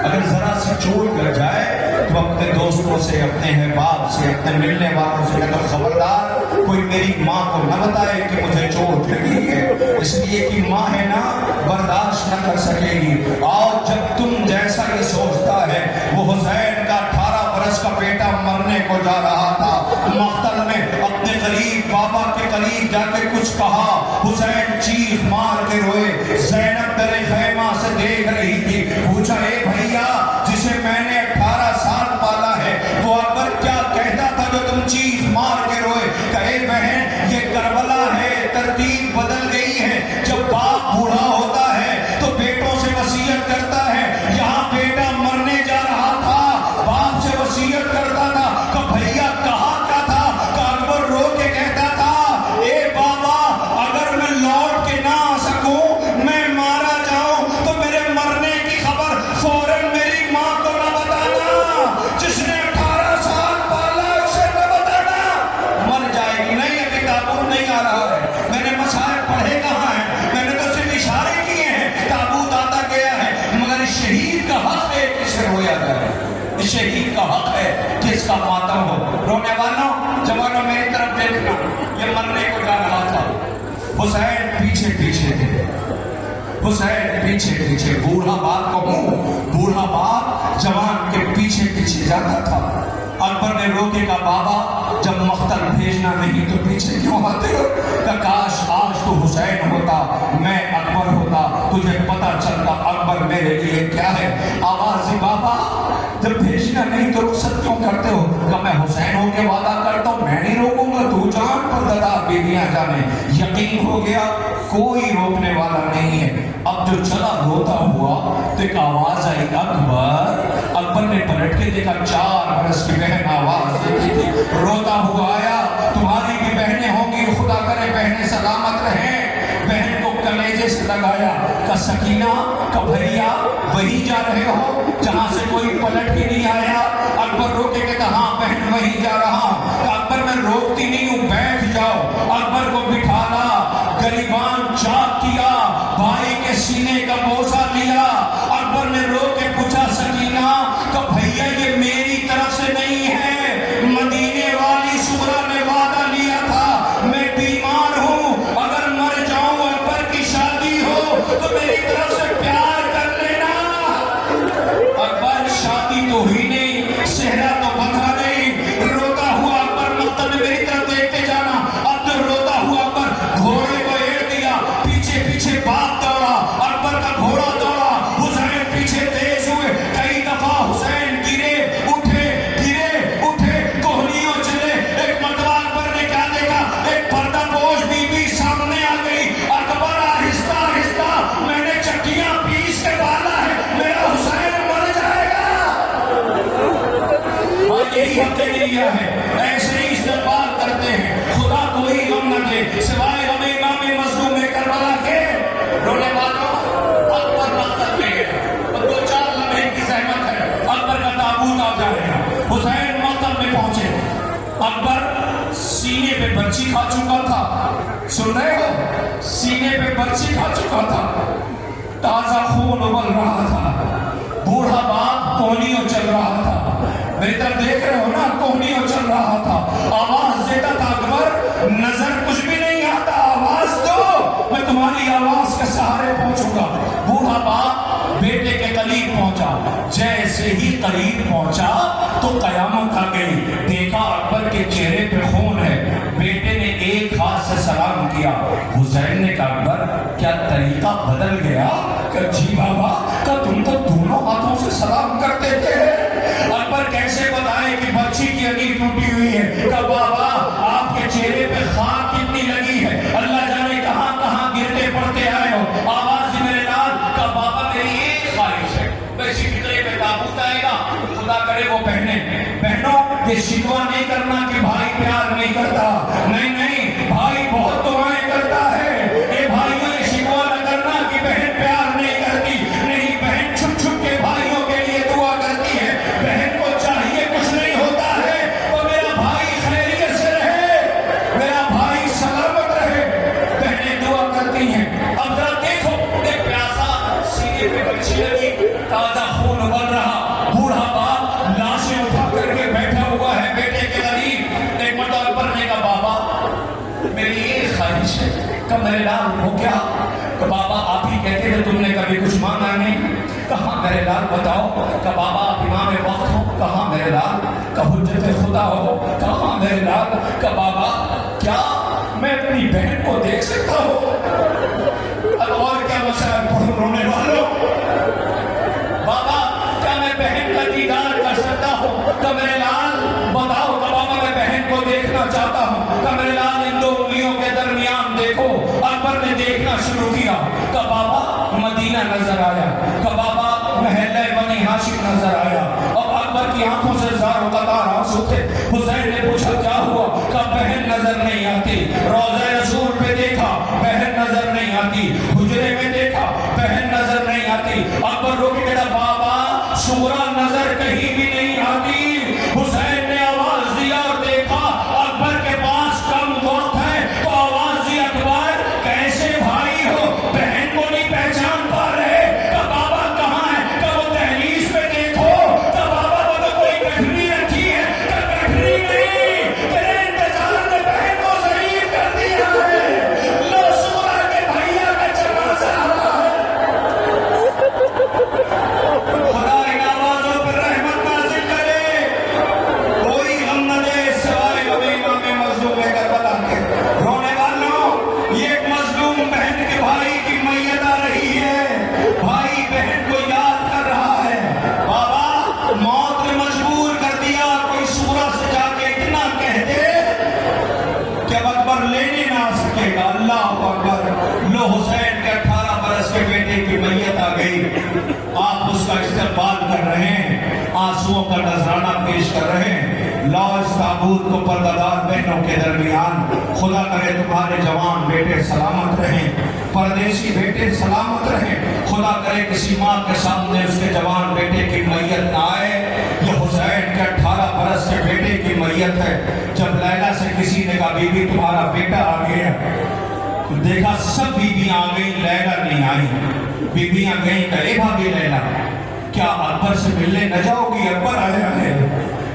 اگر ذرا سی چوٹ لگ جائے تو اپنے دوستوں سے، اپنے احباب سے، اپنے ملنے والوں سے اگر خبردار کوئی میری ماں کو نہ بتائے کہ مجھے چوٹ لگی ہے، اس لیے کہ ماں ہے نا، برداشت نہ کر سکے گی۔ اور جب تم جیسا یہ سوچتا ہے، وہ حسین کا 18 برس کا بیٹا مرنے کو جا رہا تھا، مقتل میں اپنے قریب بابا کے قریب جا کے کچھ کہا، حسین چیخ مار کے روئے، زینب در خیمہ سے دیکھ رہی تھی، پوچھا اے بھیا جسے میں نے 18 سال پالا ہے وہ اکبر کیا کہتا تھا جو تم چیخ مار کے روئے؟ کہے بہن یہ کربلا ہے، ترتیب بدل گئی ہے، جب باپ بوڑھا ہوتا ہے تو بیٹوں سے وصیت کرتا ہے، یہاں بیٹا مرنے جا رہا تھا، باپ سے وصیت کرتا تھا کہ بھیا کہا کیا تھا؟ کہ اکبر رو کے کہتا تھا اے بابا اگر میں لوٹ کے نہ آ سکوں، میں مارا جاؤں تو میرے مرنے کی خبر فوراً میری ماں کو نہ بتانا، جس نے 18 سال پالا اسے نہ بتانا، مر جائے گی۔ نہیں، ابھی تابوت نہیں آ رہا ہے، میں نے مسائل پڑھے کہاں ہیں، میں نے تو صرف اشارے کیے ہیں، تابوت آتا گیا ہے، مگر شہید کا حق ہے کہ اسے رویا جائے، شہید کا حق ہے کہ اس کا ماتم ہو۔ رونے والوں، جوانوں میری طرف دیکھنا، یہ مرنے کو جا رہا تھا، حسین پیچھے پیچھے تھے، حسین پیچھے پیچھے، بوڑھا باپ کو بوڑھا باپ جوان کے پیچھے پیچھے جاتا تھا۔ اکبر نے رو کے کہا بابا جب مقتل بھیجنا نہیں تو پیچھے کیوں آتے ہو؟ کہ کاش آج تو حسین ہوتا، میں اکبر ہوتا، تجھے پتہ چلتا اکبر میرے لیے کیا ہے۔ آواز بابا جب بھیجنا نہیں نہیں تو رخصت کیوں کرتے ہو؟ کہ میں حسین ہو کے وعدہ کرتا ہوں میں نہیں روکوں گا، تو جان پر ددا بیویاں جانے۔ یقین ہو گیا کوئی روکنے والا نہیں ہے۔ اب جو چلا روتا ہوا تو ایک آواز آئی اکبر۔ اکبر نے پلٹ کے دیکھا 4 برس کی بہن آواز دیتی تھی، روتا ہوا آیا، تمہاری بھی بہنیں ہوں گی، خدا کرے بہنیں سلامت رہیں۔ بہن کو کلیجے سے لگایا کہ سکینہ کہ بھیا وہی جا رہے ہو جہاں سے کوئی پلٹ کے نہیں آیا؟ اکبر روکے کہتا ہاں بہن وہی جا رہا ہوں۔ کہ اکبر میں روکتی نہیں ہوں، بیٹھ جاؤ۔ اکبر کو بٹھانا، گریبان چاک کیا، بھائی کے سینے کا بوسہ لیا۔ اکبر نے رو کے پوچھا سکینہ کہ بھیا یہ میری طرف سے نہیں ہے، مدینے والی سغرا نے وعدہ لیا تھا، میں بیمار ہوں، اگر مر جاؤں اکبر کی شادی ہو تو میری طرف سے پیار کر لینا۔ اکبر شادی تو ہوئی نہیں، صحرا تو بندھا نہیں۔ روتا ہوا اکبر مقتل میں میری طرف دیکھتے جانا۔ اب تو روتا ہوا اکبر گھوڑے کو ایڑ دیا، پیچھے پیچھے باپ دوڑا، اکبر کا گھوڑا دوڑا، حسین پیچھے تیز ہوئے، کئی دفعہ حسین گرے اٹھے کوہنیوں چلے۔ ایک مرتبہ اکبر نے کیا دیکھا، ایک پردہ پوش بی بی سامنے آ گئی۔ اکبر آہستہ آہستہ میں نے چٹیاں پیس کے بالا ہے، میرا حسین مر جائے گا۔ اور یہی ہم نے لیا ہے، ایسے ہی استقبال کرتے ہیں۔ خدا کوئی غم نہ دے سوائے غم امام مظلوم کربلا کے۔ رونے والوں اکبر مقتل میں ہے، اور 2-4 لمحے کی زحمت ہے، اکبر کا تابوت آ جائے گا۔ حسین مقتل میں پہنچے، اکبر سینے پہ برچی کھا چکا تھا، سن رہے ہو؟ سینے پہ برچی کھا چکا تھا، تازہ خون ابل رہا تھا، بوڑھا باپ کوہنیوں چل رہا تھا، میری طرف دیکھ رہے ہو نا، کوہنیوں چل رہا تھا، آواز دیتا تھا اکبر نظر کچھ بھی نہیں آتا، آواز دو میں تمہاری آواز کے سہارے پہنچوں گا۔ بوڑھا باپ بیٹے کے قریب پہنچا، جیسے ہی قریب پہنچا تو قیامت آ گئی۔ دیکھا اکبر کے چہرے پہ خون ہے، بیٹے نے ایک ہاتھ سے سلام کیا۔ حسین نے کہا اکبر کیا طریقہ بدل گیا؟ کہ جی بابا، کہ تم تو دونوں ہاتھوں سے سلام کرتے تھے۔ اکبر کیسے بتائے کہ بچی کی انگلی ٹوٹی ہوئی ہے؟ کہ بابا آپ کے چہرے پہ خاک کتنی لگی ہے، اللہ جانے کہاں کہاں گرتے پڑتے آئے ہو۔ آواز دی میرے لال کہ بابا میری ایک خواہش ہے، ویسی فکرے میں تابوت آئے گا، خدا کرے وہ بہنوں یہ شکوہ نہیں کرنا کہ بھائی پیار نہیں کرتا، نہیں نہیں، بھائی بہت دعائیں کرتا ہے۔ اے بھائیوں یہ شکوہ نہ کرنا کہ بہن پیار نہیں کرتی، نہیں، بہن چھپ چھپ کے بھائیوں کے لیے دعا کرتی ہے۔ بہن کو چاہیے کچھ نہیں ہوتا ہے تو میرا بھائی خیریت سے رہے، میرا بھائی سلامت رہے، بہنیں دعا کرتی ہیں۔ اب ذرا دیکھو، ایک پیاسا سینے پہ بچی لگی، تازہ خون ابل رہا، بوڑھا باپ لاشیں اٹھا کر کے بیٹھا ہوا ہے بیٹے کے قریب۔ ایک مرتبہ اکبر نے کہا بابا میری ایک خواہش ہے۔ کہ میرے لال ہو کیا؟ کہ بابا آپ ہی کہتے تھے تم نے کبھی کچھ مانگا نہیں۔ کہاں میرے لال بتاؤ؟ کہ بابا آپ امام وقت ہو۔ کہاں میرے لال؟ کہ حجت خدا ہو۔ کہاں میرے لال؟ کہ بابا کیا میں اپنی بہن کو دیکھ سکتا ہوں؟ اور کیا مسائل پڑھو رونے والوں، بابا کیا میں بہن کا دیدار کر سکتا ہوں؟ کہ میرے لال بتاؤ کہ بابا میں بہن کو دیکھنا چاہتا ہوں۔ کہ میرے لال ان 2 انگلیوں کے درمیان دیکھو۔ اکبر نے دیکھنا شروع کیا، کہ بابا مدینہ نظر آیا، کہ بابا محلہ بنی ہاشم نظر آیا، اور اکبر کی آنکھوں سے زار و قطار آنسو تھے۔ حسین نے پوچھا کیا ہوا؟ کہ بہن نظر نہیں آتی۔ روضہ رسول پہ دیکھا، بہن نظر نہیں آتی، حجرے میں دیکھا، بہن نظر نہیں آتی۔ اکبر رو کے کہتا بابا سغرا نظر کہیں بھی نہیں آتی۔ حسین نے آواز دیا اور دیکھا اکبر کے پاس کم وقت ہے تو آواز دی اکبر کیسے بھائی ہو، بہن کو نہیں پہچان پا رہے؟ کہ بابا کہاں ہے؟ کہ وہ دہلیز پہ دیکھو۔ کہ بابا وہ تو کوئی گٹھری رکھی ہے۔ کہ گٹھری نہیں، تیرے انتظار میں بہن کو آ سکے گا. اللہ اکبر. لو حسین کے 18 برس کے بیٹے کی میت آ گئی. آپ اس کا استقبال کر رہے ہیں, آنسوؤں کا نذرانہ پیش کر رہے ہیں. لاؤ اس تابوت کو پردہ بہنوں کے درمیان. خدا کرے تمہارے جوان بیٹے سلامت رہیں, پردیسی بیٹے سلامت رہیں. خدا کرے کسی ماں کے سامنے اس کے جوان بیٹے کی میت نہ آئے. یہ حسین کے 18 برس کے بیٹے کی میت ہے. جب لیلا سے کسی نے کہا بی بی تمہارا بیٹا آ گیا, تو دیکھا سب بیویاں آ گئی, لیلا نہیں آئی. بیویاں گئیں, کہے بھابی لیلا کیا اکبر سے ملنے نہ جاؤ گی؟ اکبر آیا ہے.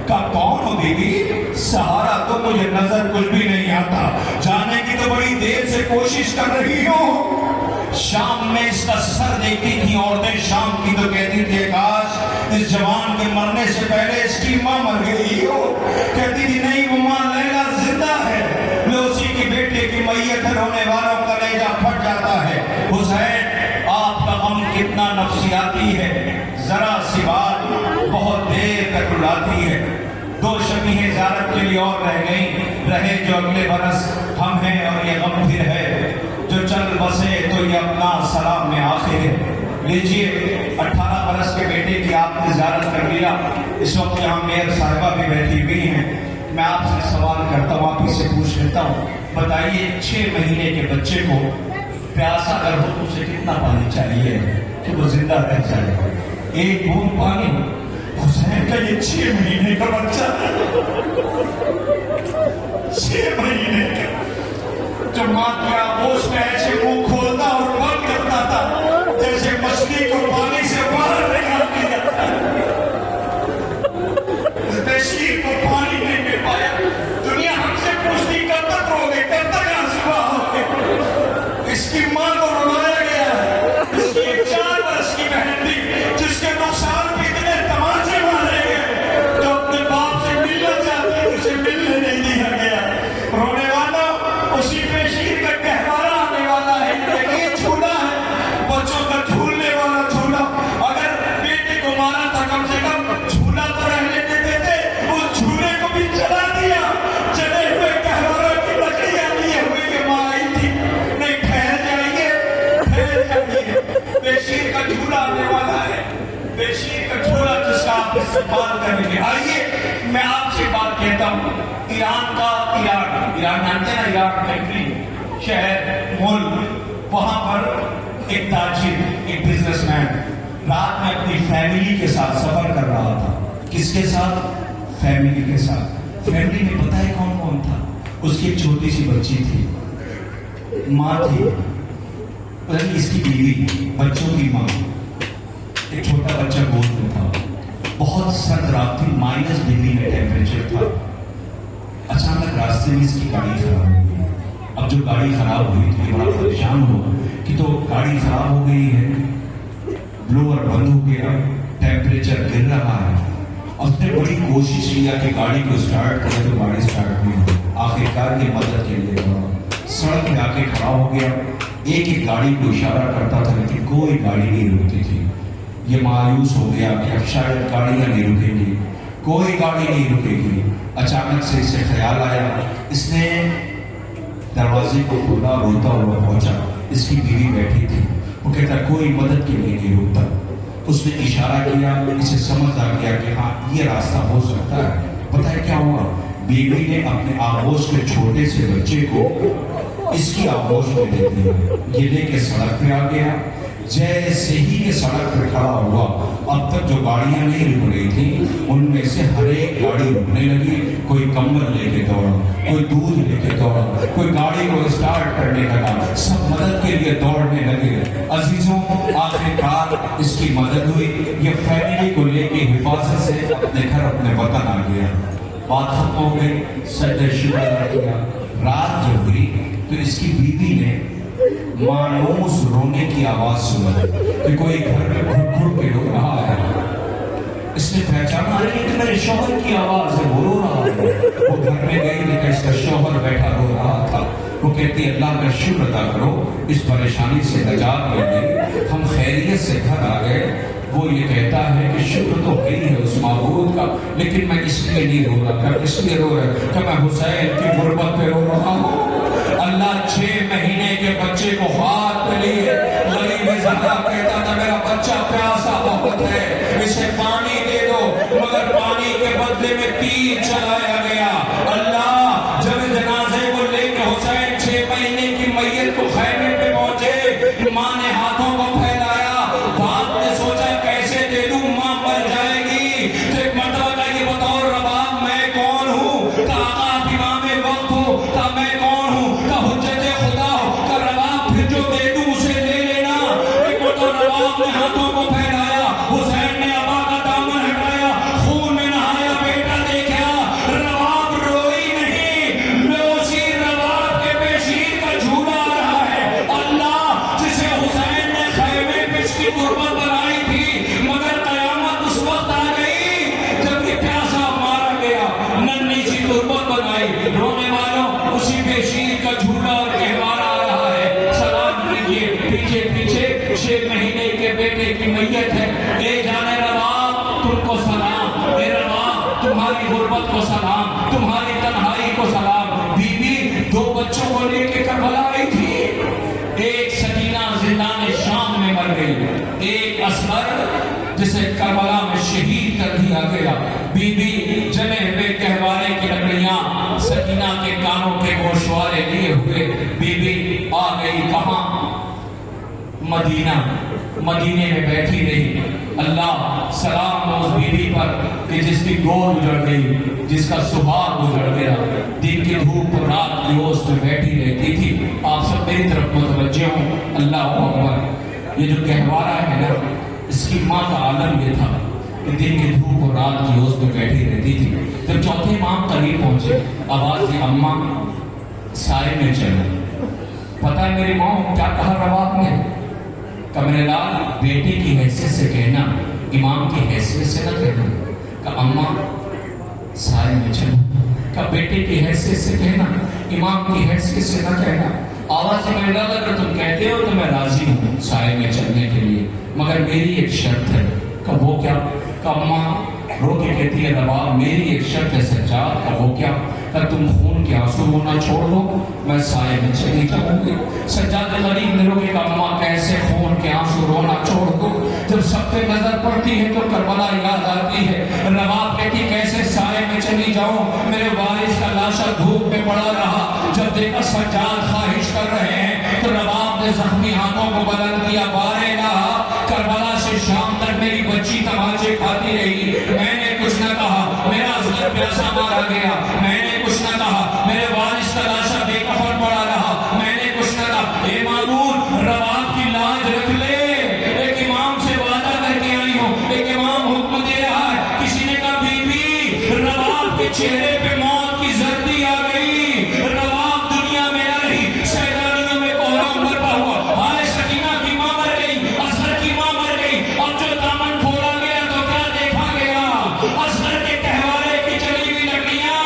کہا کون ہو بی بی؟ سہارا تو مجھے نظر کچھ بھی نہیں آتا, جانے کی تو بڑی دیر سے کوشش کر رہی ہوں. شام میں اس کا سر دیکھتی تھی عورتیں شام کی, تو کہتی تھی کاش اس جوان کے مرنے سے پہلے اس کی ماں مر گئی ہو. کہتی تھی نہیں وہ ماں لیلا زندہ ہے. لو اسی کی بیٹے کی میت رونے والوں کا کلیجہ پھٹ جاتا ہے. حسین آپ کا غم کتنا نفسیاتی ہے, ذرا سی بات بہت دیر تک رلاتی ہے. 2 شبیہیں زیارت کے لیے اور رہ گئیں, رہے جو اگلے برس ہم ہیں اور یہ غم پھر ہے. جو چل بسے تو یہ اپنا سلام میں آخر ہے. لیجئے 18 برس کے بیٹے کی آپ نے زیارت کر لیا. اس وقت یہاں میئر صاحبہ بھی بیٹھی ہوئی ہیں. میں آپ سے سوال کرتا ہوں, آپ ہی سے پوچھ لیتا ہوں, بتائیے 6 مہینے کے بچے کو پیاسا اگر ہو تو اسے کتنا پانی چاہیے کہ وہ زندہ رہ جائے؟ 1 بوند پانی. حسین کا یہ 6 مہینے کا بچہ 6 مہینے کا, جو ماں کی آغوش میں ایسے منہ کھولتا اور بند کرتا تھا جیسے مچھلی کو پانی سے باہر نکال دیا جاتا ہے. بشیر کو پانی نہیں مل پایا. دنیا ہم سے پوچھتی کب تک رو گے, کب تک آنسو ہو گے. اس کی ماں کو رلایا گیا ہے. اس کی 4 برس کی بہن تھی جس کے 2 سال بھی اتنے تماشے مارے گئے, جو اپنے باپ سے ملنا چاہتی اسے ملنے نہیں دیا گیا. رونے والا اسی بشیر کا گہوارہ آنے والا ہے. یہ جھولا ہے, بچوں کا جھولنے والا جھولا. اگر بیٹے کو مارا تھا کم سے کم جھولا تو رہنے دیتے تھے, اس جھولے کو بھی چلا دیا. چلے ہوئے گہوارہ کی لکڑیاں لیے ہوئے کہ ماں آئی تھی, نہیں ٹھہر جائیے ٹھہر جائیے. بشیر کا جھولا آنے والا ہے, بشیر کا جھولا جس کا آپ استقبال کریں گے. آئیے میں آپ سے بات کہتا ہوں. ایران کا ایران جانتے ہیں نا, ایران کنٹری, شہر, ملک, وہاں پر ایک تاجر, ایک بزنس مین رات میں اپنی فیملی کے ساتھ سفر کر رہا تھا. کس کے ساتھ؟ فیملی کے ساتھ. فیملی میں پتہ ہے کون کون تھا؟ اس کی ایک چھوٹی سی بچی تھی, ماں تھی, اس کی بیوی, بچوں کی ماں, ایک چھوٹا بچہ گود میں تھا. بہت سرد رات تھی, -ڈگری میں ٹیمپریچر تھا. اچانک راستے میں اس کی گاڑی خراب ہو گئی. اب جو گاڑی خراب ہوئی تھی بڑا پریشان ہوا کہ تو گاڑی خراب ہو گئی ہے, بلوور بند ہو گیا, ٹیمپریچر گر رہا ہے. اس نے بڑی کوشش کیا کہ گاڑی کو اسٹارٹ کرے تو گاڑی اسٹارٹ نہیں ہوئی. آخرکار کی مدد کے لیے سڑک پہ آ کے کھڑا ہو گیا. ایک گاڑی کو اشارہ کرتا تھا لیکن کوئی گاڑی نہیں رکتی تھی. یہ مایوس ہو گیا کہ اب شاید گاڑیاں نہیں رکیں گی, کوئی گاڑی نہیں رکے گی. اچانک سے اسے خیال آیا, اس نے دروازے کو کھولا, روتا ہوا پہنچا. اس کی بیوی بیٹھی تھی, وہ کہتا کوئی مدد کے لیے نہیں رکتا. اس نے اشارہ کیا, اسے سمجھ آ گیا کہ ہاں یہ راستہ ہو سکتا ہے. پتہ ہے کیا ہوا؟ بیوی نے اپنے آغوش کے چھوٹے سے بچے کو اس کی آغوش میں دے دیا. یہ لے کے سڑک پہ آ گیا. جیسے ہی یہ سڑک پہ کھڑا ہوا, اب تک جو گاڑیاں نہیں رک رہی تھیں ان میں سے ہر ایک گاڑی رکنے لگی. کوئی کمبل لے کے دوڑا, کوئی دودھ لے کے دوڑا, کوئی گاڑی کو اسٹارٹ کرنے لگا. سب مدد کے لیے دوڑنے لگے. عزیزوں, آخرکار اس کی مدد ہوئی. یہ فیملی کو لے کے حفاظت سے اپنے گھر, اپنے وطن آ گیا. بات ختم ہو گئی, سجدہ شکر ادا کیا. رات جب ہوئی تو اس کی بیوی نے مانوس رونے کی آواز سنا کہ کوئی گھر میں گھڑ گھڑ کے رو رہا ہے. اس نے پہچانا کہ میرے شوہر کی آواز ہے, وہ رو رہا ہے. وہ گھر میں گئی, لیکن اس کا شوہر بیٹھا رو رہا تھا. وہ کہتی اللہ کا شکر ادا کرو, اس پریشانی سے نجات مل گئی, ہم خیریت سے گھر آ گئے. وہ یہ کہتا ہے کہ شکر تو ہی ہے اس معبود کا, لیکن میں اس لیے نہیں رو رہا. اس لیے رو رہا کہ میں حسین کی غربت پہ رو رہا ہوں. اللہ کو سلام، تمہاری تنہائی کو سلام۔ بی بی 2 بچوں کو لے کے کربلا آئی تھی، ایک سکینہ زندان شام میں مر گئی، ایک اصغر جسے کربلا میں شہید کر دیا گیا۔ بی بی جلے ہوئے گہوارے کی لکڑیاں سکینہ کے کانوں کے گوشوارے لیے ہوئے بی بی آ گئی کہاں؟ مدینہ، مدینے میں بیٹھی رہی۔ اللہ سلام اس بی بی پر کہ جس کی گود اجڑ گئی، جس کا سہاگ اجڑ گیا، دن کی دھوپ اور رات کی اوس میں بیٹھی رہتی تھی۔ آپ سب میری طرف متوجہ ہوں، اللہ اکبر۔ یہ جو گہوارہ ہے نا، اس کی ماں کا عالم یہ تھا کہ دن کی دھوپ اور رات کی اوس میں بیٹھی رہتی تھی۔ جب چوتھے امام قریب پہنچے، آواز دی اماں سائے میں چلو۔ پتہ ہے میری ماں کیا کہا رباب نے؟ کہ میرے لال بیٹی کی حیثیت سے کہنا، امام کی حیثیت سے نہ کہنا۔ کہ اماں سائے میں چلو۔ کہ بیٹی کی حیثیت سے کہنا، امام کی حیثیت سے نہ کہنا۔ آواز سے میرے لال اگر تم کہتے ہو تو میں راضی ہوں سائے میں چلنے کے لیے، مگر میری ایک شرط ہے۔ کہ وہ کیا؟ کہ اماں رو کے کہتی ہے رباب میری ایک شرط ہے سجاد۔ کہ وہ کیا؟ کہ تم خون کے آنسو رونا چھوڑ دو، میں سائے میں چلی جاؤں گی۔ سجاد غریب نے روکے کہ اماں کیسے خون کے آنسو رونا چھوڑ دو؟ جب سب پہ نظر پڑتی ہے تو کربلا یاد آتی ہے۔ رباب کہتی کیسے سائے میں چلی جاؤں؟ میرے وارث کا لاشا دھوپ میں پڑا رہا۔ جب دیکھا سجاد خواہش کر رہے ہیں تو رباب نے زخمی ہاتھوں کو بلند کیا، بار الہ کربلا سے شام تک میری بچی تماچے کھاتی رہی، میں نے کچھ نہ کہا، میرا اصغر پیاسا مارا گیا، میں نے کچھ نہ کہا، میرے وارث کا لاشا بے کفن پڑا رہا، میں نے کچھ نہ کہا۔ اے معمول رباب کی لاج رکھ لے، ایک امام سے وعدہ کر کے آئی ہوں، ایک امام حکم دے رہا ہے۔ کسی نے کہا بی بی رباب کے چہرے پہ موت کی زردی آ گئی، رباب دنیا میں نہ رہی، سیدانیوں میں کوہرام برپا ہوا۔ ہائے سکینہ کی ماں مر گئی، اصغر کی ماں مر گئی، اب جو دامن کھولا گیا تو کیا دیکھا گیا؟ اصغر کے گہوارے کی چلی ہوئی لکڑیاں،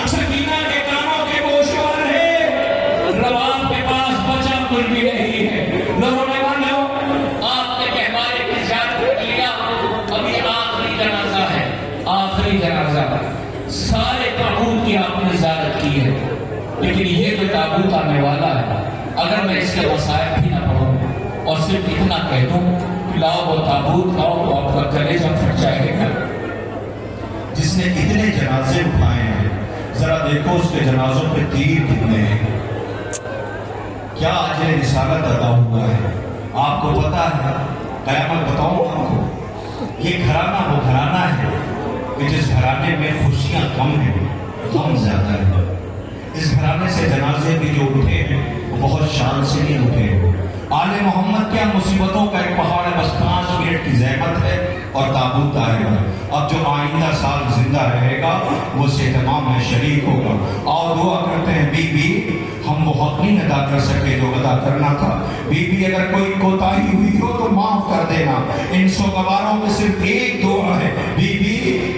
سکینہ کے کانوں کے گوشوارے، رباب کے پاس بچا کچھ بھی نہیں ہے۔ لوگوں نے کہا لو آپ نے گہوارے کی زیارت کر لیا، ابھی آخری جنازہ ہے، آخری جنازہ۔ سارے تابوت کی آپ نے زیارت کی ہے، لیکن یہ جو تابوت آنے والا ہے، اگر میں اس کے وسائل بھی نہ پڑھوں اور صرف اتنا کہہ دوں کہ لاؤ وہ تابوت لاؤ تو آپ کا کلیجہ پھٹ جائے گا۔ جس نے اتنے جنازے اٹھائے ہیں، ذرا دیکھو اس کے جنازوں پہ تیر کتنے ہیں، کیا اجر رسالت ادا ہوا ہے۔ آپ کو پتا ہے، قیامت بتاؤں آپ کو، یہ گھرانہ وہ گھرانہ ہے کہ جس گھرانے میں خوشیاں کم ہیں، غم زیادہ ہے۔ اس گھرانے سے جنازے بھی جو اٹھے ہیں وہ بہت شان سے نہیں اٹھے ہیں۔ آل محمد کیا مصیبتوں کا ایک پہاڑ ہے، بس 5 منٹ کی زحمت ہے اور تابوت آئے گا۔ اب جو آئندہ سال زندہ رہے گا وہ اس اہتمام میں شریک ہوگا۔ اور دعا کرتے ہیں بی بی ہم وہ حق نہیں ادا کر سکے جو ادا کرنا تھا۔ بی بی اگر کوئی کوتاہی ہوئی ہو تو معاف کر دینا۔ ان سوگواروں میں صرف ایک دعا ہے، بی بی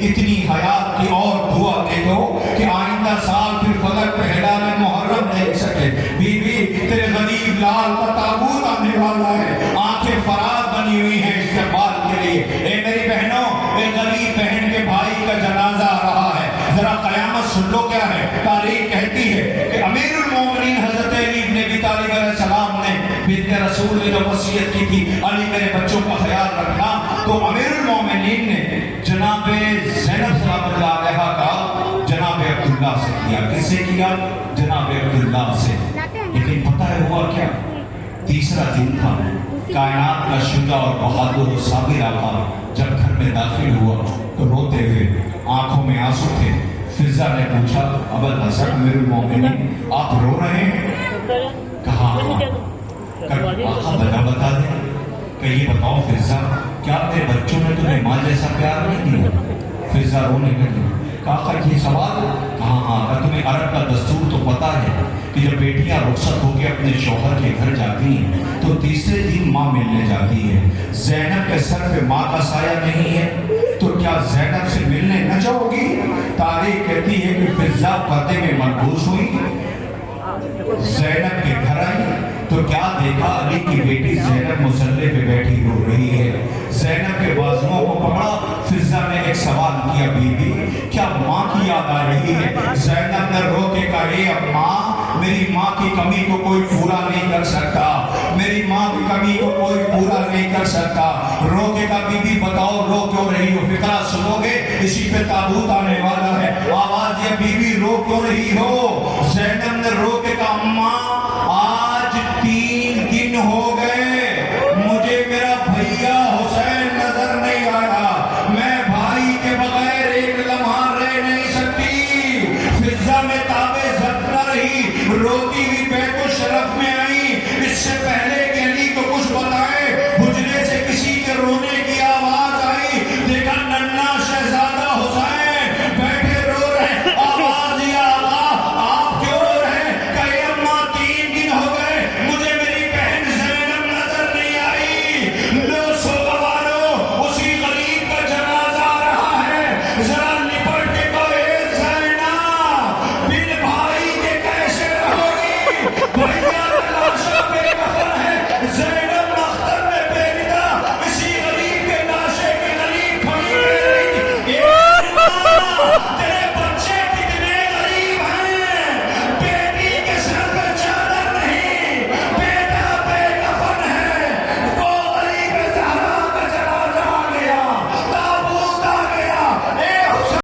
اتنی حیات کی اور دعا دے دو کہ آئندہ سال پھر فلک پہ ہلال محرم دیکھ سکے۔ بی بی تیرے غریب لال کا تابوت آنے والا ہے، آنکھیں فرات بنی ہوئی ہیں استقبال کے لیے۔ اے میری بہنوں، اے غریب بہن کے بھائی کا جنازہ آ رہا ہے، ذرا قیامت سن لو کیا ہے۔ تاریخ کہتی ہے کہ امیر المومنین حضرت علی بن ابی طالب علیہ السلام نے بنت رسول نے جو وصیت کی تھی علی میرے بچوں کا خیال رکھنا، تو امیر المومنین نے جناب زینب سلام اللہ علیہا کا جناب عبداللہ سے کیا۔ کس سے کیا؟ جناب عبداللہ سے۔ لیکن پتہ ہے ہوا کیا؟ تیسرا دن تھا، کائنات کا شجاع اور بہادر و صابر آقا جب گھر میں داخل ہوا تو روتے ہوئے آنکھوں میں آنسو تھے۔ فضا نے پوچھا ابو الحسن امیر المومنین آپ رو رہے ہیں؟ کہا ہاں۔ آقا وجہ بتا دیں کہ یہ بتاؤ فضا کیا اپنے بچوں نے تمہیں ماں جیسا پیار نہیں دیا؟ فضا رونے لگی۔ کہا یہ سوال؟ کہا ہاں۔ کہ تمہیں عرب کا دستور تو پتا ہے کہ جب بیٹیاں رخصت ہو کے اپنے شوہر کے گھر جاتی ہیں تو تیسرے دن ماں ملنے جاتی ہے۔ زینب کے سر پہ ماں کا سایہ نہیں ہے تو کیا زینب سے ملنے نہ جاؤ گی؟ تاریخ کہتی ہے کہ فضا پردے میں ملبوس ہوئی، زینب کے گھر آئی تو کیا دیکھا علی کی بیٹی زینب مصلی پہ بیٹھی رو رہی ہے۔ زینب کے بازوؤں کو پکڑا، فضا نے ایک سوال کیا، بی بی کیا ماں کی یاد آ رہی ہے؟ زینب نے رو کے کہا، اے ماں، میری ماں کی کمی کو کوئی پورا نہیں کر سکتا، میری ماں کی کمی کو کوئی پورا نہیں کر سکتا۔ رو کے کہا، بی بی بتاؤ رو کیوں رہی ہو؟ فقرہ سنو گے، اسی پہ تابوت آنے والا ہے۔ آواز یہ، بی بی رو کیوں رہی ہو؟ زینب نے رو کے کہا، اماں آج 3 دن ہو گئے مجھے میرا بھیا حسین نظر نہیں آیا، میں بھائی کے بغیر ایک لمحہ رہ نہیں سکتی۔ فضا میں تابے زد نہ رہی، روتی ہوئی بیٹھ